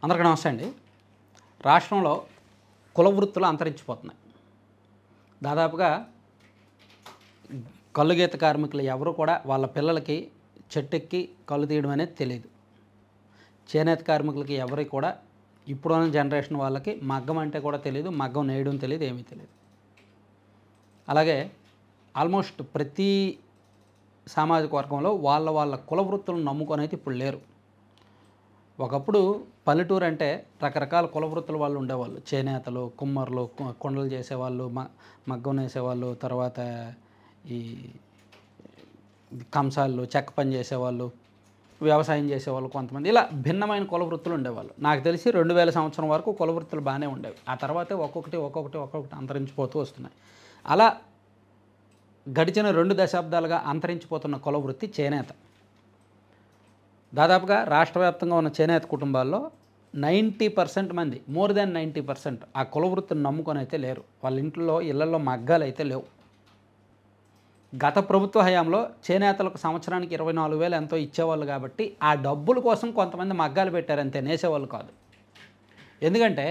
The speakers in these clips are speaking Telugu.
అందరికీ నమస్తే అండి. రాష్ట్రంలో కుల వృత్తులు అంతరించిపోతున్నాయి. దాదాపుగా కల్లుగీత కార్మికులు ఎవరు కూడా వాళ్ళ పిల్లలకి చెట్టెక్కి కళ్ళు తీయడం అనేది తెలియదు. చేనేత కార్మికులకి ఎవరికి కూడా ఇప్పుడున్న జనరేషన్ వాళ్ళకి మగ్గం అంటే కూడా తెలియదు, మగ్గం నేయడం తెలియదు, ఏమీ తెలియదు. అలాగే ఆల్మోస్ట్ ప్రతి సామాజిక వర్గంలో వాళ్ళ కుల వృత్తులను నమ్ముకొని అయితే ఇప్పుడు లేరు. ఒకప్పుడు పల్లెటూరు అంటే రకరకాల కుల వృత్తుల వాళ్ళు ఉండేవాళ్ళు. చేనేతలు, కుమ్మరులు, కుండలు చేసేవాళ్ళు, మగ్గం వేసేవాళ్ళు, తర్వాత ఈ కంసాలు, చెక్క పని చేసేవాళ్ళు, వ్యవసాయం చేసేవాళ్ళు కొంతమంది. ఇలా భిన్నమైన కుల వృత్తులు ఉండేవాళ్ళు. నాకు తెలిసి 2000 సంవత్సరం వరకు కుల వృత్తులు బాగానే ఉండేవి. ఆ తర్వాతే ఒక్కొక్కటి అంతరించిపోతూ వస్తున్నాయి. అలా గడిచిన 2 దశాబ్దాలుగా అంతరించిపోతున్న కుల వృత్తి చేనేత. దాదాపుగా రాష్ట్ర వ్యాప్తంగా ఉన్న చేనేత కుటుంబాల్లో 90% మంది, మోర్ దాన్ 90% ఆ కుల వృత్తిని నమ్ముకొని అయితే లేరు. వాళ్ళ ఇళ్లలో మగ్గాలు అయితే లేవు. గత ప్రభుత్వ హయాంలో చేనేతలకు సంవత్సరానికి 24,000 ఎంతో ఇచ్చేవాళ్ళు కాబట్టి ఆ డబ్బుల కోసం కొంతమంది మగ్గాలు పెట్టారంతే, నేసేవాళ్ళు కాదు. ఎందుకంటే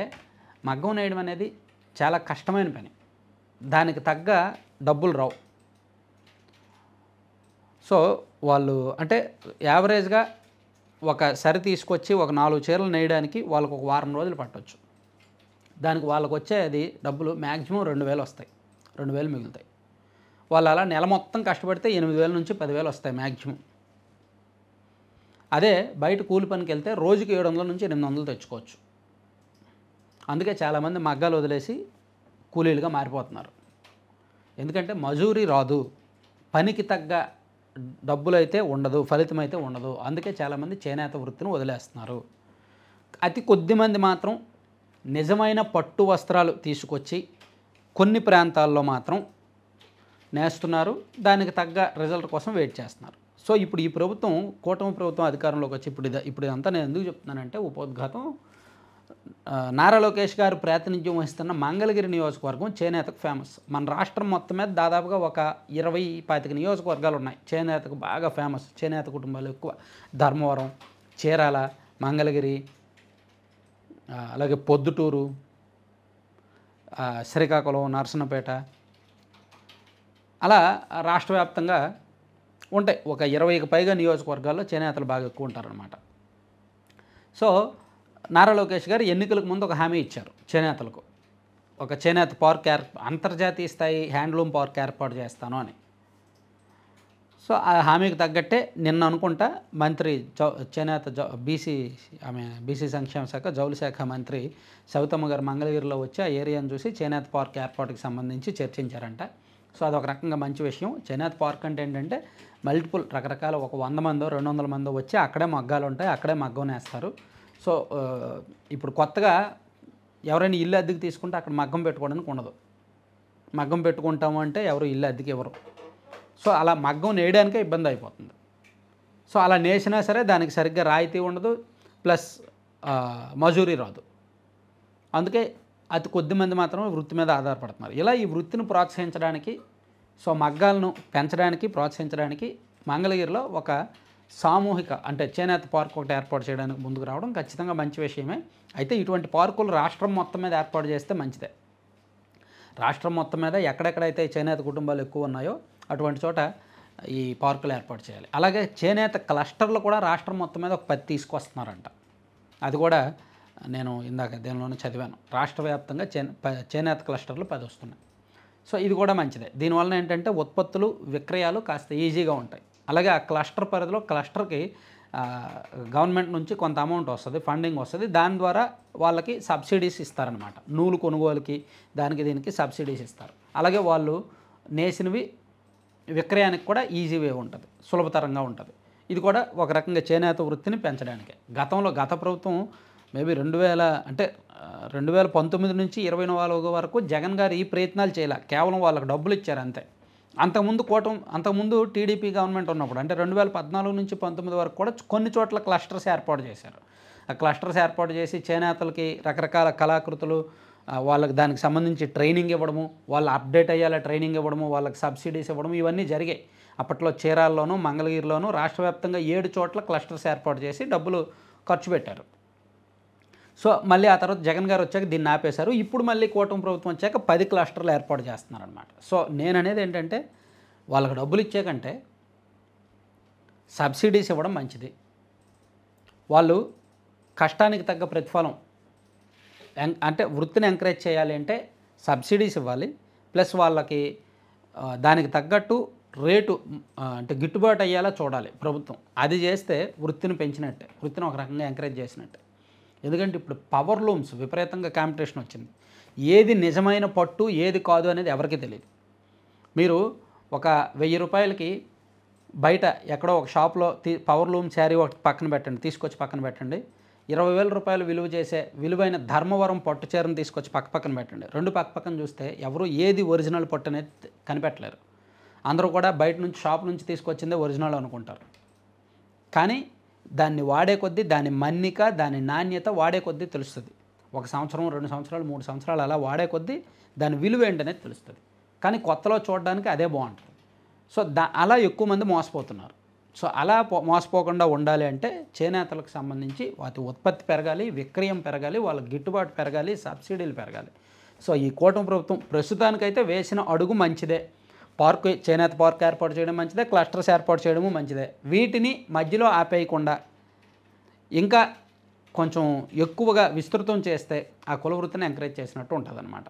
మగ్గం నేయడం అనేది చాలా కష్టమైన పని, దానికి తగ్గ డబ్బులు రావు. సో వాళ్ళు అంటే యావరేజ్గా ఒక సరి తీసుకొచ్చి ఒక 4 చీరలు నేయడానికి వాళ్ళకు ఒక వారం రోజులు పట్టవచ్చు. దానికి వాళ్ళకు వచ్చేది డబ్బులు మ్యాక్సిమం 2,000 వస్తాయి, 2,000 మిగులుతాయి. వాళ్ళు అలా నెల మొత్తం కష్టపడితే 8,000 నుంచి 10,000 వస్తాయి మ్యాక్సిమం. అదే బయట కూలి పనికి వెళ్తే రోజుకి 700 నుంచి 800 తెచ్చుకోవచ్చు. అందుకే చాలామంది మగ్గాలు వదిలేసి కూలీలుగా మారిపోతున్నారు. ఎందుకంటే మజూరీ రాదు, పనికి తగ్గ డబ్బులు అయితే ఉండదు, ఫలితం అయితే ఉండదు. అందుకే చాలామంది చేనేత వృత్తిని వదిలేస్తున్నారు. అతి కొద్దిమంది మాత్రం నిజమైన పట్టు వస్త్రాలు తీసుకొచ్చి కొన్ని ప్రాంతాల్లో మాత్రం నేస్తున్నారు. దానికి తగ్గ రిజల్ట్ కోసం వెయిట్ చేస్తున్నారు. సో ఇప్పుడు ఈ ప్రభుత్వం, కూటమి ప్రభుత్వం అధికారంలోకి వచ్చి ఇప్పుడు ఇదంతా నేను ఎందుకు చెప్తున్నానంటే ఉపోద్ఘాతం. నారా లోకేష్ గారు ప్రాతినిధ్యం వహిస్తున్న మంగళగిరి నియోజకవర్గం చేనేతకు ఫేమస్. మన రాష్ట్రం మొత్తం మీద దాదాపుగా ఒక 20-25 నియోజకవర్గాలు ఉన్నాయి చేనేతకు బాగా ఫేమస్. చేనేత కుటుంబాలు ఎక్కువ. ధర్మవరం, చీరాల, మంగళగిరి, అలాగే పొద్దుటూరు, శ్రీకాకుళం, నరసన్నపేట, అలా రాష్ట్ర వ్యాప్తంగా ఉంటాయి. ఒక 20కి పైగా నియోజకవర్గాల్లో చేనేతలు బాగా ఎక్కువ ఉంటారనమాట. సో నారా లోకేష్ గారు ఎన్నికలకు ముందు ఒక హామీ ఇచ్చారు చేనేతలకు. ఒక చేనేత పార్క్ అంతర్జాతీయ స్థాయి హ్యాండ్లూమ్ పార్క్ ఏర్పాటు చేస్తాను అని. సో ఆ హామీకి తగ్గట్టే నిన్న అనుకుంటా మంత్రి చేనేత బీసీ సంక్షేమ శాఖ, జౌళి శాఖ మంత్రి సవితమ్మ గారు మంగళగిరిలో వచ్చి ఆ ఏరియాను చూసి చేనేత పార్క్ ఏర్పాటుకి సంబంధించి చర్చించారంట. సో అదొక రకంగా మంచి విషయం. చేనేత పార్క్ అంటే ఏంటంటే మల్టిపుల్ రకరకాల ఒక 100 మందో 200 మందో వచ్చి అక్కడే మగ్గాలు ఉంటాయి, అక్కడే మగ్గం వేస్తారు. సో ఇప్పుడు కొత్తగా ఎవరైనా ఇల్లు అద్దెకి తీసుకుంటే అక్కడ మగ్గం పెట్టుకోవడానికి ఉండదు. మగ్గం పెట్టుకుంటాము అంటే ఎవరు ఇల్లు అద్దెకి ఇవ్వరు. సో అలా మగ్గం నేయడానికే ఇబ్బంది అయిపోతుంది. సో అలా నేసినా సరే దానికి సరిగ్గా రాయితీ ఉండదు, ప్లస్ మజూరీ రాదు. అందుకే అతి కొద్ది మంది మాత్రమే వృత్తి మీద ఆధారపడుతున్నారు. ఇలా ఈ వృత్తిని ప్రోత్సహించడానికి, సో మగ్గాలను పెంచడానికి, ప్రోత్సహించడానికి మంగళగిరిలో ఒక సామూహిక అంటే చేనేత పార్క్ ఒకటి ఏర్పాటు చేయడానికి ముందుకు రావడం ఖచ్చితంగా మంచి విషయమే. అయితే ఇటువంటి పార్కులు రాష్ట్రం మొత్తం మీద ఏర్పాటు చేస్తే మంచిదే. రాష్ట్రం మొత్తం మీద ఎక్కడెక్కడైతే చేనేత కుటుంబాలు ఎక్కువ ఉన్నాయో అటువంటి చోట ఈ పార్కులు ఏర్పాటు చేయాలి. అలాగే చేనేత క్లస్టర్లు కూడా రాష్ట్రం మొత్తం మీద ఒక 10 తీసుకొస్తున్నారంట. అది కూడా నేను ఇందాక దీనిలోనే చదివాను. రాష్ట్ర వ్యాప్తంగా చేనేత క్లస్టర్లు 10 వస్తున్నాయి. సో ఇది కూడా మంచిదే. దీనివల్ల ఏంటంటే ఉత్పత్తులు, విక్రయాలు కాస్త ఈజీగా ఉంటాయి. అలాగే ఆ క్లస్టర్ పరిధిలో క్లస్టర్కి గవర్నమెంట్ నుంచి కొంత అమౌంట్ వస్తుంది, ఫండింగ్ వస్తుంది. దాని ద్వారా వాళ్ళకి సబ్సిడీస్ ఇస్తారనమాట. నూలు కొనుగోలుకి దీనికి సబ్సిడీస్ ఇస్తారు. అలాగే వాళ్ళు నేసినవి విక్రయానికి కూడా ఈజీ వే ఉంటుంది, సులభతరంగా ఉంటుంది. ఇది కూడా ఒక రకంగా చేనేత వృత్తిని పెంచడానికే. గత ప్రభుత్వం మేబీ 2019 నుంచి 24 వరకు జగన్ గారు ఈ ప్రయత్నాలు చేయలే. కేవలం వాళ్ళకి డబ్బులు ఇచ్చారు అంతే. అంతకుముందు టీడీపీ గవర్నమెంట్ ఉన్నప్పుడు అంటే 2014 నుంచి 19 వరకు కూడా కొన్ని చోట్ల క్లస్టర్స్ ఏర్పాటు చేశారు. ఆ క్లస్టర్స్ ఏర్పాటు చేసి చేనేతలకి రకరకాల కళాకృతులు, వాళ్ళకి దానికి సంబంధించి ట్రైనింగ్ ఇవ్వడము, వాళ్ళు అప్డేట్ అయ్యేలా ట్రైనింగ్ ఇవ్వడము, వాళ్ళకి సబ్సిడీస్ ఇవ్వడం, ఇవన్నీ జరిగాయి. అప్పట్లో చీరాల్లోనూ, మంగళగిరిలోనూ రాష్ట్ర వ్యాప్తంగా 7 చోట్ల క్లస్టర్స్ ఏర్పాటు చేసి డబ్బులు ఖర్చు పెట్టారు. సో మళ్ళీ ఆ తర్వాత జగన్ గారు వచ్చాక దీన్ని ఆపేశారు. ఇప్పుడు మళ్ళీ కూటమి ప్రభుత్వం వచ్చాక 10 క్లస్టర్లు ఏర్పాటు చేస్తున్నారనమాట. సో నేననేది ఏంటంటే వాళ్ళకి డబ్బులు ఇచ్చే కంటే సబ్సిడీస్ ఇవ్వడం మంచిది. వాళ్ళు కష్టానికి తగ్గ ప్రతిఫలం అంటే వృత్తిని ఎంకరేజ్ చేయాలి అంటే సబ్సిడీస్ ఇవ్వాలి. ప్లస్ వాళ్ళకి దానికి తగ్గట్టు రేటు అంటే గిట్టుబాటు అయ్యేలా చూడాలి ప్రభుత్వం. అది చేస్తే వృత్తిని పెంచినట్టే, వృత్తిని ఒక రకంగా ఎంకరేజ్ చేసినట్టే. ఎందుకంటే ఇప్పుడు పవర్ లూమ్స్ విపరీతంగా కాంపిటీషన్ వచ్చింది. ఏది నిజమైన పట్టు ఏది కాదు అనేది ఎవరికీ తెలియదు. మీరు ఒక 1000 రూపాయలకి బయట ఎక్కడో ఒక షాప్లో పవర్ లూమ్ శారీ ఒకటి పక్కన పెట్టండి, తీసుకొచ్చి పక్కన పెట్టండి. 20,000 రూపాయలు విలువ చేసే విలువైన ధర్మవరం పట్టు చీరను తీసుకొచ్చి పక్కన పెట్టండి. రెండు పక్కన చూస్తే ఎవరు ఏది ఒరిజినల్ పట్టు అనేది కనిపెట్టలేరు. అందరూ కూడా బయట నుంచి షాప్ నుంచి తీసుకొచ్చిందే ఒరిజినల్ అనుకుంటారు. కానీ దాన్ని వాడే కొద్దీ దాని మన్నిక, దాని నాణ్యత వాడే కొద్దీ తెలుస్తుంది. 1 సంవత్సరం, 2 సంవత్సరాలు, 3 సంవత్సరాలు అలా వాడే కొద్దీ దాని విలువ ఏంటనేది తెలుస్తుంది. కానీ కొత్తలో చూడడానికి అదే బాగుంటుంది. సో అలా ఎక్కువ మంది మోసపోతున్నారు. సో అలా మోసపోకుండా ఉండాలి అంటే చేనేతలకు సంబంధించి వాటి ఉత్పత్తి పెరగాలి, విక్రయం పెరగాలి, వాళ్ళకి గిట్టుబాటు పెరగాలి, సబ్సిడీలు పెరగాలి. సో ఈ కూటమి ప్రభుత్వం ప్రస్తుతానికైతే వేసిన అడుగు మంచిదే. చేనేత పార్క్ ఏర్పాటు చేయడం మంచిదే, క్లస్టర్స్ ఏర్పాటు చేయడము మంచిదే. వీటిని మధ్యలో ఆపేయకుండా ఇంకా కొంచెం ఎక్కువగా విస్తృతం చేస్తే ఆ కుల వృత్తిని ఎంకరేజ్ చేసినట్టు ఉంటుందన్నమాట.